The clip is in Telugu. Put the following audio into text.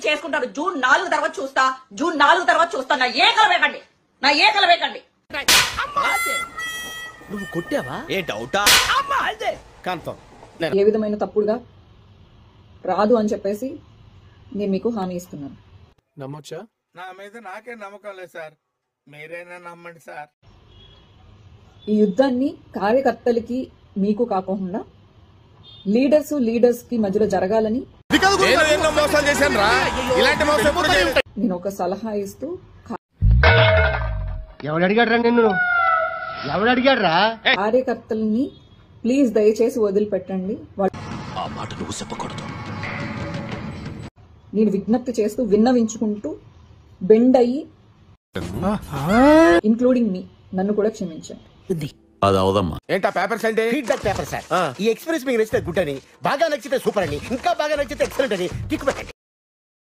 చేసుకుంటారు. జూన్ 4 తర్వాత చూస్తా, జూన్ 4 తర్వాత చూస్తా. నా ఏకలు వేకండి. నువ్వు కొట్టావా? ఏ డౌటా? కన్ఫర్మ్. ఏ విధమైన తప్పుడుగా రాదు అని చెప్పేసి నేను మీకు హామీ ఇస్తున్నాను. నమ్మొచ్చా? నా మీద నాకే నమ్మకం లేదు సార్, మీరైనా నమ్మండి సార్. ఈ యుద్ధాన్ని కార్యకర్తలకి మీకు కాకుండా లీడర్స్ కి మధ్యలో జరగాలని నేను ఒక సలహా ఇస్తూ, కార్యకర్తల్ని ప్లీజ్ దయచేసి వదిలిపెట్టండి. నేను విజ్ఞప్తి చేస్తూ విన్నవించుకుంటూ బెండ్ అయ్యి, ఇంక్లూడింగ్ మీ, నన్ను కూడా క్షమించండి. ఏంటా పేపర్స్ అంటే? Feedback paper sir. ఈ ఎక్స్పీరియన్స్ మీకు నచ్చితే గుడ్ అని, బాగా నచ్చితే సూపర్ అని, ఇంకా బాగా నచ్చితే ఎక్సలెంట్ అని టిక్ పెట్టండి.